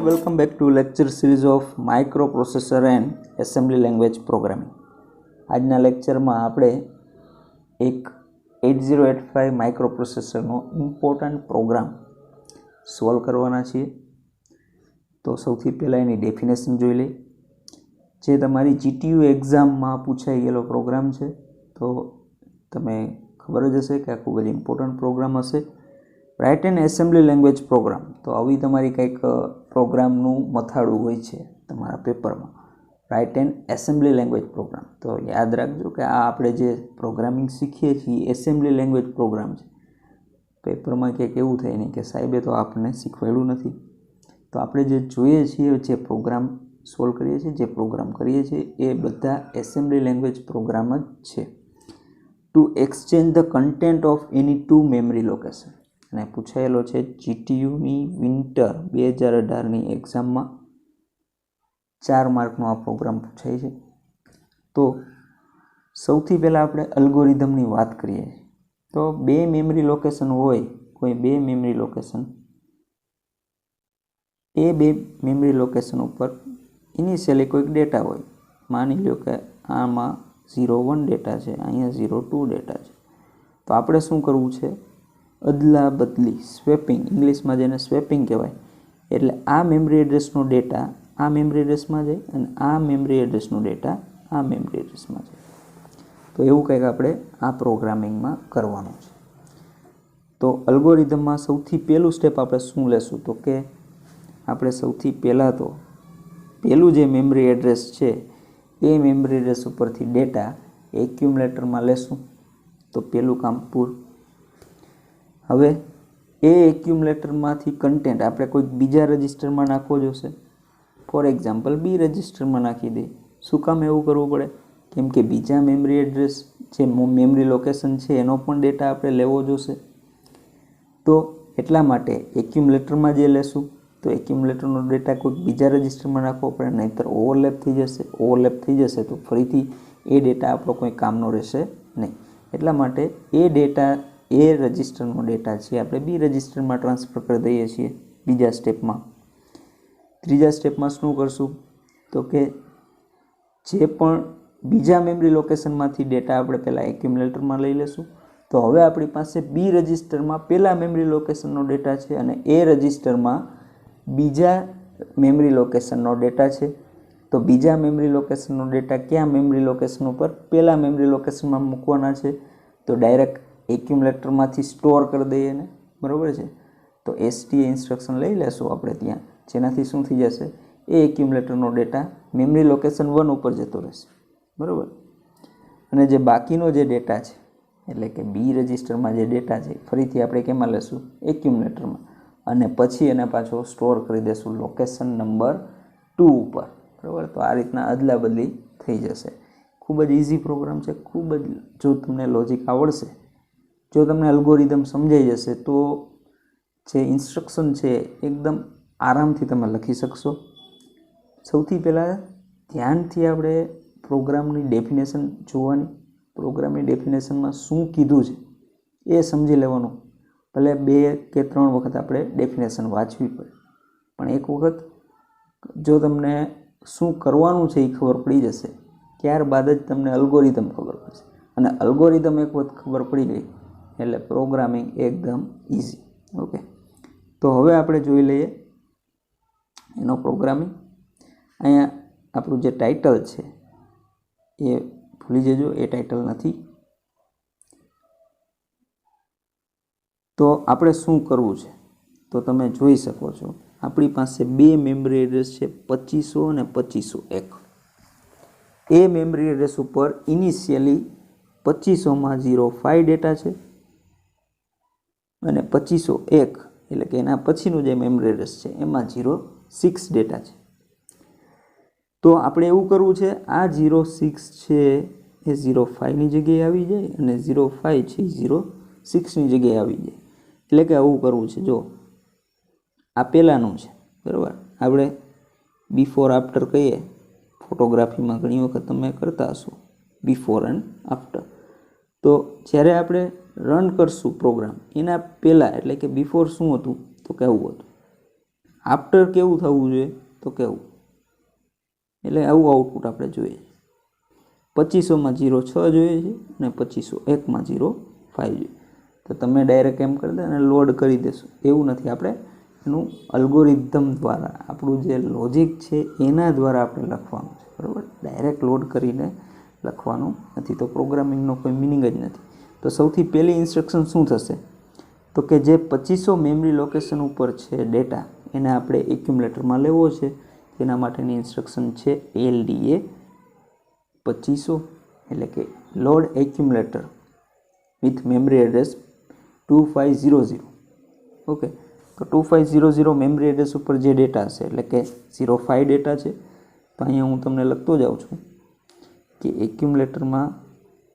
and welcome back to lecture series of microprocessor and assembly language programming. આજના લેક્ચરમાં આપણે એક 8085 માઇક્રોપ્રોસેસરનો ઇમ્પોર્ટન્ટ પ્રોગ્રામ સોલ્વ કરવાના છીએ. તો સૌથી પહેલાં એની ડેફિનેશન જોઈ લઈએ. જે તમારી GTU એક્ઝામમાં પૂછાઈ ગયેલો પ્રોગ્રામ છે, તો તમે ખબર જ હશે કે આ ખૂબ જ ઇમ્પોર્ટન્ટ પ્રોગ્રામ હશે. Write and assembly language program, તો આવી તમારી કંઈક પ્રોગ્રામનું મથાળું હોય છે તમારા પેપરમાં, write and assembly language program. તો યાદ રાખજો કે આ આપણે જે પ્રોગ્રામિંગ શીખીએ છીએ એસેમ્બલી લેંગ્વેજ પ્રોગ્રામ છે. પેપરમાં ક્યાંક એવું થાય નહીં કે સાહેબે તો આપણને શીખવાડ્યું નથી. તો આપણે જે જોઈએ છીએ, જે પ્રોગ્રામ સોલ્વ કરીએ છીએ, જે પ્રોગ્રામ કરીએ છીએ, એ બધા એસેમ્બલી લેંગ્વેજ પ્રોગ્રામ જ છે. To exchange the content of any two memory location, અને પૂછાયેલો છે GTUની વિન્ટર 2018ની એક્ઝામમાં. 4 માર્કનો આ પ્રોગ્રામ પૂછાય છે. તો સૌથી પહેલાં આપણે અલ્ગોરિધમની વાત કરીએ. તો 2 મેમરી લોકેશન હોય, કોઈ 2 મેમરી લોકેશન, એ 2 મેમરી લોકેશન ઉપર ઇનિશિયલી કોઈક ડેટા હોય. માની લો કે આમાં 01 ડેટા છે, અહીંયા 02 ડેટા છે. તો આપણે શું કરવું છે? અદલા બદલી, સ્વેપિંગ, ઇંગ્લિશમાં જેને સ્વેપિંગ કહેવાય. એટલે આ મેમરી એડ્રેસનો ડેટા આ મેમરી એડ્રેસમાં જાય અને આ મેમરી એડ્રેસનો ડેટા આ મેમરી એડ્રેસમાં જાય. તો એવું કંઈક આપણે આ પ્રોગ્રામિંગમાં કરવાનું છે. તો અલ્ગોરિધમમાં સૌથી પહેલું સ્ટેપ આપણે શું લેશું? તો કે આપણે સૌથી પહેલાં તો પહેલું જે મેમરી એડ્રેસ છે એ મેમરી એડ્રેસ ઉપરથી ડેટા એક્યુમ્યુલેટરમાં લેશું. તો પહેલું કામ પૂરું. હવે એ એક્યુમ્યુલેટરમાંથી કન્ટેન્ટ આપણે કોઈક બીજા રજિસ્ટરમાં નાખવો જોશે. ફોર એક્ઝામ્પલ બી રજિસ્ટરમાં નાખી દઈએ. શું કામ એવું કરવું પડે? કેમ કે બીજા મેમરી એડ્રેસ, જે મેમરી લોકેશન છે, એનો પણ ડેટા આપણે લેવો જોશે. તો એટલા માટે એક્યુમ્યુલેટરમાં જે લેશું, તો એક્યુમ્યુલેટરનો ડેટા કોઈક બીજા રજિસ્ટરમાં નાખવો પડે, નહીંતર ઓવરલેપ થઈ જશે. ઓવરલેપ થઈ જશે તો ફરીથી એ ડેટા આપણો કોઈ કામનો રહેશે નહીં. એટલા માટે એ ડેટા, એ રજિસ્ટરનો ડેટા છે આપણે બી રજિસ્ટરમાં ટ્રાન્સફર કરી દઈએ છીએ બીજા સ્ટેપમાં. ત્રીજા સ્ટેપમાં શું કરશું? તો કે જે પણ બીજા મેમરી લોકેશનમાંથી ડેટા આપણે પહેલાં એક્યુમ્યુલેટરમાં લઈ લેશું. તો હવે આપણી પાસે બી રજિસ્ટરમાં પહેલાં મેમરી લોકેશનનો ડેટા છે અને એ રજિસ્ટરમાં બીજા મેમરી લોકેશનનો ડેટા છે. તો બીજા મેમરી લોકેશનનો ડેટા ક્યાં મેમરી લોકેશન ઉપર? પહેલાં મેમરી લોકેશનમાં મૂકવાના છે. તો ડાયરેક્ટ એક્યુમ્યુલેટરમાંથી સ્ટોર કરી દઈએ ને, બરાબર છે. તો STA ઇન્સ્ટ્રક્શન લઈ લેશું આપણે ત્યાં, જેનાથી શું થઈ જશે? એ એક્યુમ્યુલેટરનો ડેટા મેમરી લોકેશન 1 ઉપર જતો રહેશે, બરાબર. અને જે બાકીનો જે ડેટા છે, એટલે કે બી રજિસ્ટરમાં જે ડેટા છે, ફરીથી આપણે કેમાં લેશું? એક્યુમ્યુલેટરમાં. અને પછી એને પાછો સ્ટોર કરી દેશું લોકેશન નંબર 2 ઉપર, બરાબર. તો આ રીતના અદલા બદલી થઈ જશે. ખૂબ જ ઇઝી પ્રોગ્રામ છે. ખૂબ જ, જો તમને લોજિક આવડશે, જો તમને અલ્ગોરિધમ સમજાઈ જશે, તો જે ઇન્સ્ટ્રક્શન છે એકદમ આરામથી તમે લખી શકશો. સૌથી પહેલાં ધ્યાનથી આપણે પ્રોગ્રામની ડેફિનેશન જોવાની. પ્રોગ્રામની ડેફિનેશનમાં શું કીધું છે એ સમજી લેવાનું. ભલે 2 કે 3 વખત આપણે ડેફિનેશન વાંચવી પડે, પણ એક વખત જો તમને શું કરવાનું છે એ ખબર પડી જશે, ત્યારબાદ જ તમને અલ્ગોરિધમ ખબર પડશે. અને અલ્ગોરિધમ એક વખત ખબર પડી ગઈ એટલે પ્રોગ્રામિંગ એકદમ ઇઝી. ઓકે, તો હવે આપણે જોઈ લઈએ એનો પ્રોગ્રામિંગ. અહીંયા આપણું જે ટાઇટલ છે એ ભૂલી જજો, એ ટાઇટલ નથી. તો આપણે શું કરવું છે? તો તમે જોઈ શકો છો આપણી પાસે 2 મેમરી એડ્રેસ છે, 2500 અને 2501. એ મેમરી એડ્રેસ ઉપર ઇનિશિયલી 2500માં 05 ડેટા છે અને 2501 એટલે કે એના પછીનું જે મેમરી એડ્રેસ છે એમાં 06 ડેટા છે. તો આપણે એવું કરવું છે, આ 06 છે એ 05ની જગ્યાએ આવી જાય અને 05 છે એ 06ની જગ્યાએ આવી જાય. એટલે કે આવું કરવું છે. જો આ પહેલાંનું છે, બરાબર. આપણે બિફોર આફ્ટર કહીએ, ફોટોગ્રાફીમાં ઘણી વખત તમે કરતા હશો બિફોર એન્ડ આફ્ટર. તો જ્યારે આપણે રન કરશું પ્રોગ્રામ, એના પહેલાં એટલે કે બિફોર શું હતું? તો કે આવું હતું. આફ્ટર કેવું થવું જોઈએ તો કેવું, એટલે આવું આઉટપુટ આપણે જોઈએ. 2500માં 0.6 જોઈએ છે અને 2501માં 0.5 જોઈએ. તો તમે ડાયરેક્ટ એમ કરી દે અને લોડ કરી દેશો એવું નથી. આપણે એનું અલ્ગોરિધમ દ્વારા આપણું જે લોજિક છે એના દ્વારા આપણે લખવાનું છે, બરાબર. ડાયરેક્ટ લોડ કરીને લખવાનું નથી, તો પ્રોગ્રામિંગનો કોઈ મિનિંગ જ નથી. તો સૌથી પહેલી ઇન્સ્ટ્રક્શન શું થશે તો કે જે 2500 મેમરી લોકેશન ઉપર છે ડેટા એને આપણે એક્યુમ્યુલેટરમાં લેવો છે. તેના માટેની ઇન્સ્ટ્રક્શન છે LDA 2500, એટલે કે load accumulator with memory address 2500. Okay, તો 2500 મેમરી એડ્રેસ ઉપર જે ડેટા હશે એટલે કે 05 ડેટા છે. તો અહીંયા હું તમને લખતો જાઉં છું કે એક્યુમ્યુલેટરમાં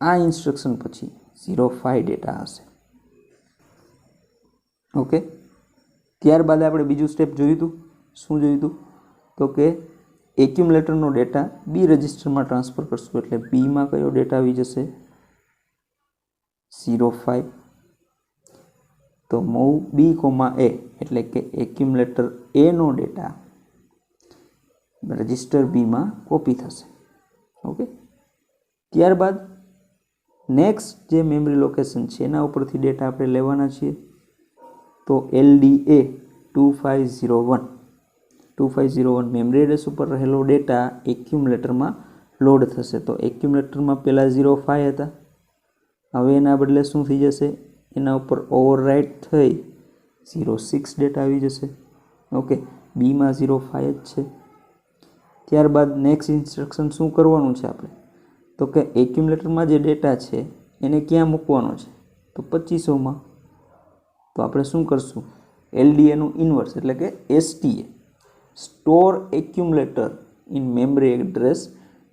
આ ઇન્સ્ટ્રક્શન પછી 05 ડેટા હશે. ઓકે, ત્યારબાદ આપણે બીજું સ્ટેપ જોયું હતું. શું જોયું હતું તો કે એક્યુમ્યુલેટરનો ડેટા બી રજિસ્ટરમાં ટ્રાન્સફર કરશું, એટલે બીમાં કયો ડેટા આવી જશે 05. તો મૂવ બી કોમા એ એટલે કે એક્યુમ્યુલેટર એનો ડેટા રજિસ્ટર બીમાં કોપી થશે. ઓકે, ત્યારબાદ નેક્સ્ટ જે મેમરી લોકેશન છે એના ઉપરથી ડેટા આપણે લેવાના છીએ. તો LDA 2501 મેમરી એડ્રેસ ઉપર રહેલો ડેટા એક્યુમ્યુલેટરમાં લોડ થશે. તો એક્યુમ્યુલેટરમાં પહેલાં 05 હતા, હવે એના બદલે શું થઈ જશે, એના ઉપર ઓવરરાઇટ થઈ 06 ડેટા આવી જશે. ઓકે, બીમાં 05 જ છે. ત્યારબાદ નેક્સ્ટ ઇન્સ્ટ્રક્શન શું કરવાનું છે આપણે તો કે એક્યુમ્યુલેટરમાં જે ડેટા છે એને ક્યાં મૂકવાનો છે તો 2500માં. તો આપણે શું કરશું, LDAનું ઇન્વર્સ એટલે કે STA store accumulator in memory address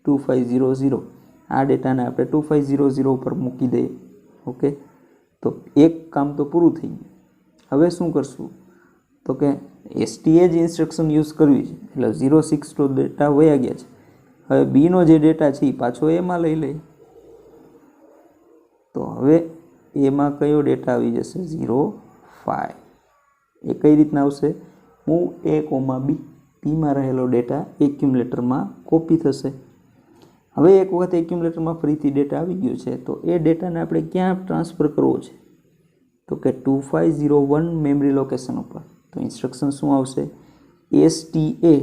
2500. આ ડેટાને આપણે 2500 ઉપર મૂકી દઈએ. ઓકે, તો એક કામ તો પૂરું થઈ ગયું. હવે શું કરશું તો કે STA જ ઇન્સ્ટ્રક્શન યુઝ કરવી છે, એટલે 06 તો ડેટા વયા ગયા છે. હવે બીનો જે ડેટા છે એ પાછો એમાં લઈ લઈએ. તો હવે એમાં કયો ડેટા આવી જશે 05. એ કઈ રીતના આવશે, મૂવ એ કોમા બી, બીમાં રહેલો ડેટા એક્યુમ્યુલેટરમાં કોપી થશે. હવે એક વખત એક્યુમ્યુલેટરમાં ફરીથી ડેટા આવી ગયો છે તો એ ડેટાને આપણે ક્યાં ટ્રાન્સફર કરવો છે તો કે 2501 મેમરી લોકેશન ઉપર. તો ઇન્સ્ટ્રક્શન શું આવશે STA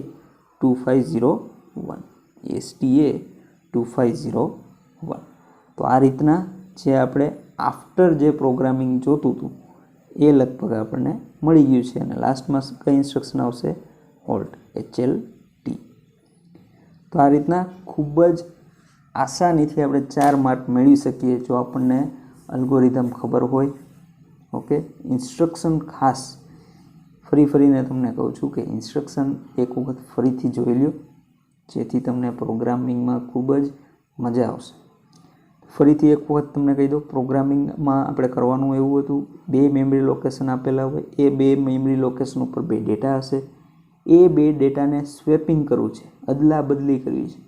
2501. તો આ રીતના જે આપણે આફ્ટર જે પ્રોગ્રામિંગ જોતું હતું એ લગભગ આપણને મળી ગયું છે. અને લાસ્ટમાં કઈ ઇન્સ્ટ્રક્શન આવશે HALT. તો આ રીતના ખૂબ જ આસાનીથી આપણે 4 માર્ક મેળવી શકીએ જો આપણને અલ્ગોરિધમ ખબર હોય. ઓકે, ઇન્સ્ટ્રક્શન ખાસ ફરીને તમને કહું છું કે ઇન્સ્ટ્રક્શન એક વખત ફરીથી જોઈ લો જેથી તમને પ્રોગ્રામિંગમાં ખૂબ જ મજા આવશે. ફરીથી એક વખત તમને કહી દઉં, પ્રોગ્રામિંગમાં આપણે કરવાનું એવું હતું, 2 મેમરી લોકેશન આપેલા હોય, એ 2 મેમરી લોકેશન ઉપર 2 ડેટા હશે. એ 2 ડેટાને સ્વેપિંગ કરવું છે, અદલા બદલી કરવી છે.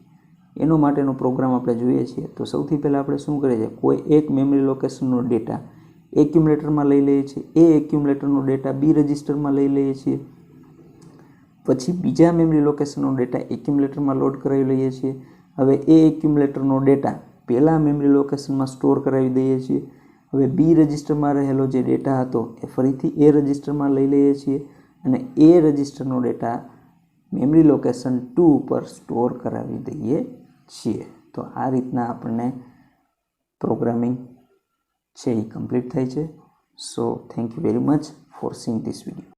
એનો માટેનો પ્રોગ્રામ આપણે જોઈએ છીએ. તો સૌથી પહેલાં આપણે શું કરીએ છીએ, કોઈ એક મેમરી લોકેશનનો ડેટા એક્યુમ્યુલેટરમાં લઈ લઈએ છીએ, એ એક્યુમ્યુલેટરનો ડેટા બી રજિસ્ટરમાં લઈ લઈએ છીએ. પછી બીજા મેમરી લોકેશનનો ડેટા એક્યુમ્યુલેટરમાં લોડ કરાવી લઈએ છીએ. હવે એ એક્યુમ્યુલેટરનો ડેટા પહેલાં મેમરી લોકેશનમાં સ્ટોર કરાવી દઈએ છીએ. હવે બી રજિસ્ટરમાં રહેલો જે ડેટા હતો એ ફરીથી એ રજિસ્ટરમાં લઈ લઈએ છીએ અને એ રજિસ્ટરનો ડેટા મેમરી લોકેશન 2 ઉપર સ્ટોર કરાવી દઈએ છીએ. તો આ રીતના આપણને પ્રોગ્રામિંગ છે એ કમ્પ્લીટ થાય છે. So thank you very much for seeing this video.